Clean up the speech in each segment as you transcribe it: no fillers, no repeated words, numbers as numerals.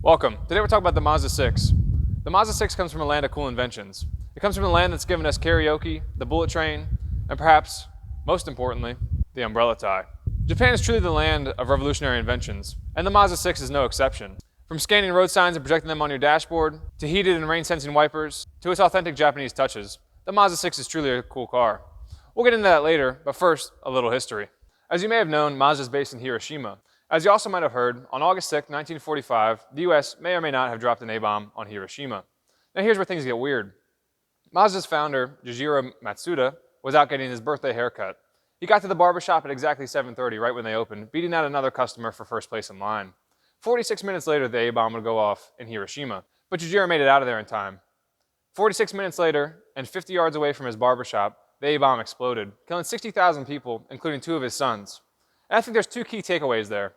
Welcome. Today we're talking about the Mazda 6. The Mazda 6 comes from a land of cool inventions. It comes from a land that's given us karaoke, the bullet train, and perhaps, most importantly, the umbrella tie. Japan is truly the land of revolutionary inventions, and the Mazda 6 is no exception. From scanning road signs and projecting them on your dashboard, to heated and rain-sensing wipers, to its authentic Japanese touches, the Mazda 6 is truly a cool car. We'll get into that later, but first, a little history. As you may have known, Mazda is based in Hiroshima. As you also might have heard, on August 6, 1945, the US may or may not have dropped an A-bomb on Hiroshima. Now here's where things get weird. Mazda's founder, Yujiro Matsuda, was out getting his birthday haircut. He got to the barbershop at exactly 7:30, right when they opened, beating out another customer for first place in line. 46 minutes later, the A-bomb would go off in Hiroshima, but Yujiro made it out of there in time. 46 minutes later, and 50 yards away from his barbershop, the A-bomb exploded, killing 60,000 people, including 2 of his sons. And I think there's 2 key takeaways there.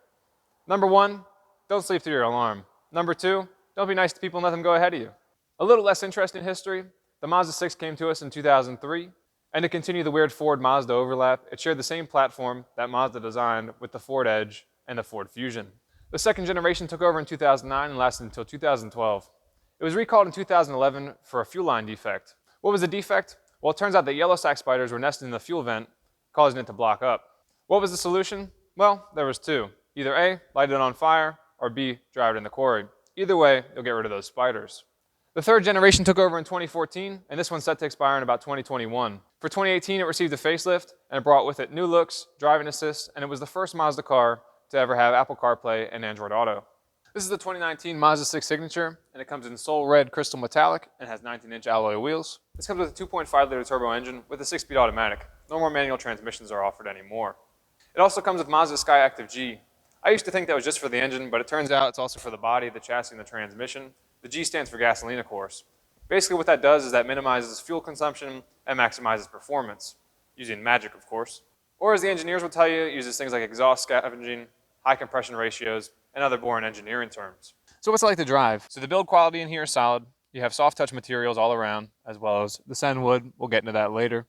Number 1, don't sleep through your alarm. Number 2, don't be nice to people and let them go ahead of you. A little less interesting history, the Mazda 6 came to us in 2003, and to continue the weird Ford-Mazda overlap, it shared the same platform that Mazda designed with the Ford Edge and the Ford Fusion. The second generation took over in 2009 and lasted until 2012. It was recalled in 2011 for a fuel line defect. What was the defect? Well, it turns out that yellow sac spiders were nesting in the fuel vent, causing it to block up. What was the solution? Well, there was 2. Either A, light it on fire, or B, drive it in the quarry. Either way, you'll get rid of those spiders. The third generation took over in 2014, and this one's set to expire in about 2021. For 2018, it received a facelift, and it brought with it new looks, driving assist, and it was the first Mazda car to ever have Apple CarPlay and Android Auto. This is the 2019 Mazda 6 Signature, and it comes in Soul Red Crystal Metallic and has 19-inch alloy wheels. This comes with a 2.5-liter turbo engine with a 6-speed automatic. No more manual transmissions are offered anymore. It also comes with Mazda Skyactiv G. I used to think that was just for the engine, but it turns out it's also for the body, the chassis, and the transmission. The G stands for gasoline, of course. Basically what that does is that minimizes fuel consumption and maximizes performance, using magic, of course. Or as the engineers will tell you, it uses things like exhaust scavenging, high compression ratios, and other boring engineering terms. So what's it like to drive? So the build quality in here is solid. You have soft touch materials all around, as well as the Sen wood. We'll get into that later.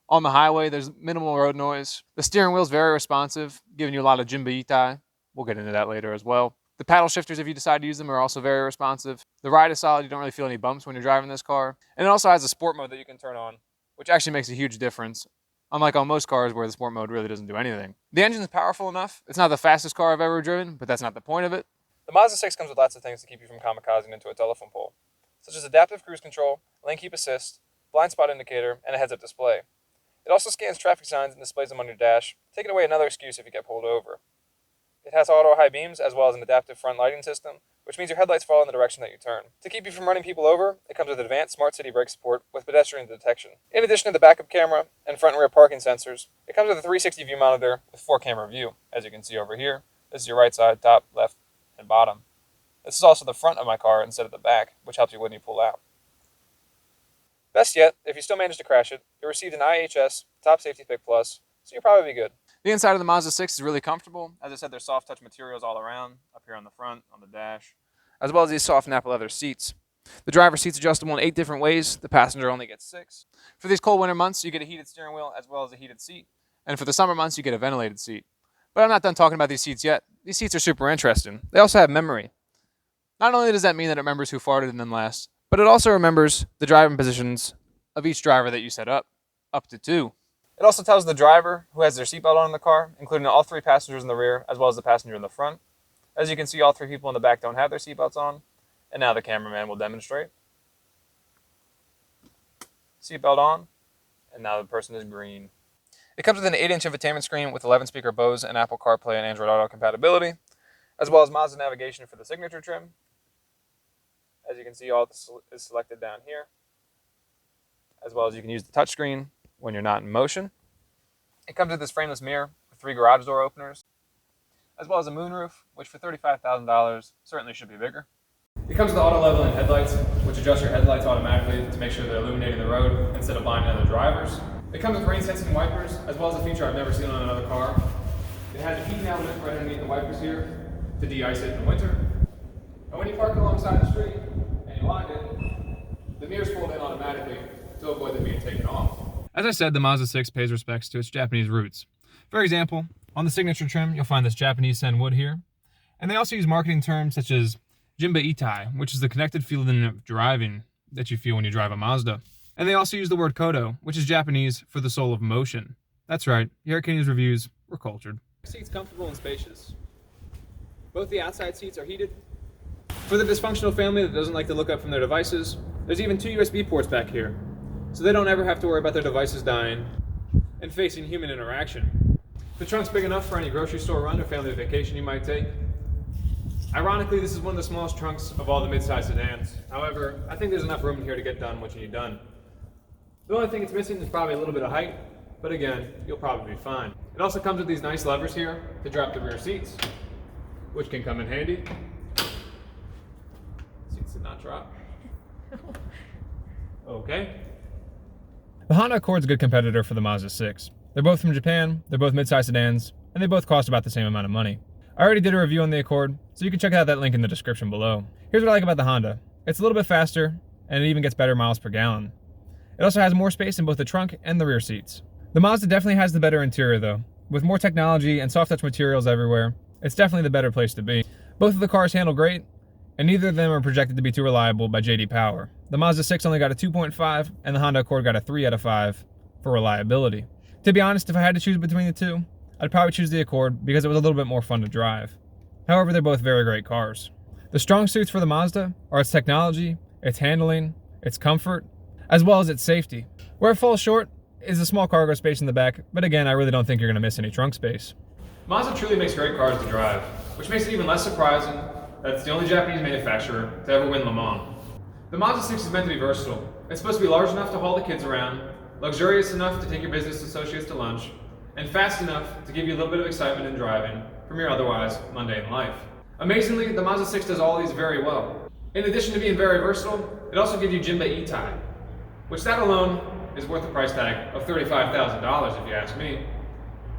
On the highway, there's minimal road noise. The steering wheel is very responsive, giving you a lot of jimbe-itai. We'll get into that later as well. The paddle shifters, if you decide to use them, are also very responsive. The ride is solid. You don't really feel any bumps when you're driving this car. And it also has a sport mode that you can turn on, which actually makes a huge difference, unlike on most cars where the sport mode really doesn't do anything. The engine is powerful enough. It's not the fastest car I've ever driven, but that's not the point of it. The Mazda 6 comes with lots of things to keep you from kamikazing into a telephone pole, such as adaptive cruise control, lane keep assist, blind spot indicator, and a heads-up display. It also scans traffic signs and displays them on your dash, taking away another excuse if you get pulled over. It has auto high beams as well as an adaptive front lighting system, which means your headlights follow in the direction that you turn. To keep you from running people over, it comes with advanced smart city brake support with pedestrian detection. In addition to the backup camera and front and rear parking sensors, it comes with a 360 view monitor with 4-camera view, as you can see over here. This is your right side, top, left, and bottom. This is also the front of my car instead of the back, which helps you when you pull out. Best yet, if you still manage to crash it, you'll receive an IHS Top Safety Pick Plus, so you'll probably be good. The inside of the Mazda 6 is really comfortable. As I said, there's soft touch materials all around, up here on the front, on the dash, as well as these soft Nappa leather seats. The driver's seat's adjustable in 8 different ways. The passenger only gets 6. For these cold winter months, you get a heated steering wheel as well as a heated seat. And for the summer months, you get a ventilated seat. But I'm not done talking about these seats yet. These seats are super interesting. They also have memory. Not only does that mean that it remembers who farted in them last, but it also remembers the driving positions of each driver that you set up to 2. It also tells the driver who has their seatbelt on in the car, including all 3 passengers in the rear, as well as the passenger in the front. As you can see, all 3 people in the back don't have their seatbelts on, and now the cameraman will demonstrate. Seatbelt on, and now the person is green. It comes with an 8-inch infotainment screen with 11-speaker Bose and Apple CarPlay and Android Auto compatibility, as well as Mazda navigation for the Signature trim. As you can see, all this is selected down here, as well as you can use the touchscreen when you're not in motion. It comes with this frameless mirror with 3 garage door openers, as well as a moonroof, which for $35,000 certainly should be bigger. It comes with auto leveling headlights, which adjust your headlights automatically to make sure they're illuminating the road instead of blinding other drivers. It comes with rain sensing wipers, as well as a feature I've never seen on another car. It has a heat element right underneath the wipers here to de-ice it in the winter. And when you park alongside the street and you lock it, the mirrors fold in automatically to avoid them being taken off. As I said, the Mazda 6 pays respects to its Japanese roots. For example, on the Signature trim, you'll find this Japanese Sen wood here. And they also use marketing terms such as Jinba Itai, which is the connected feeling of driving that you feel when you drive a Mazda. And they also use the word kodo, which is Japanese for the soul of motion. That's right, here at Kenny's Reviews, we're cultured. Seats comfortable and spacious. Both the outside seats are heated. For the dysfunctional family that doesn't like to look up from their devices, there's even 2 USB ports back here, so they don't ever have to worry about their devices dying and facing human interaction. The trunk's big enough for any grocery store run or family vacation you might take. Ironically, this is one of the smallest trunks of all the mid-size sedans. However, I think there's enough room in here to get done what you need done. The only thing it's missing is probably a little bit of height, but again, you'll probably be fine. It also comes with these nice levers here to drop the rear seats, which can come in handy. Seats did not drop. Okay. The Honda Accord's a good competitor for the Mazda 6. They're both from Japan, they're both mid-size sedans, and they both cost about the same amount of money. I already did a review on the Accord, so you can check out that link in the description below. Here's what I like about the Honda. It's a little bit faster, and it even gets better miles per gallon. It also has more space in both the trunk and the rear seats. The Mazda definitely has the better interior though. With more technology and soft touch materials everywhere, it's definitely the better place to be. Both of the cars handle great, and neither of them are projected to be too reliable by JD Power. The Mazda 6 only got a 2.5, and the Honda Accord got a 3 out of 5 for reliability. To be honest, if I had to choose between the two, I'd probably choose the Accord because it was a little bit more fun to drive. However, they're both very great cars. The strong suits for the Mazda are its technology, its handling, its comfort, as well as its safety. Where it falls short is a small cargo space in the back, but again, I really don't think you're going to miss any trunk space. Mazda truly makes great cars to drive, which makes it even less surprising that it's the only Japanese manufacturer to ever win Le Mans. The Mazda 6 is meant to be versatile. It's supposed to be large enough to haul the kids around, luxurious enough to take your business associates to lunch, and fast enough to give you a little bit of excitement in driving from your otherwise mundane life. Amazingly, the Mazda 6 does all these very well. In addition to being very versatile, it also gives you Jinba Itai, which that alone is worth the price tag of $35,000 if you ask me.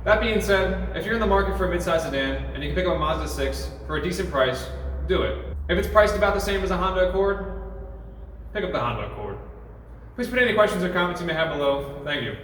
That being said, if you're in the market for a mid-size sedan and you can pick up a Mazda 6 for a decent price, do it. If it's priced about the same as a Honda Accord, pick up the Honda Accord. Please put any questions or comments you may have below. Thank you.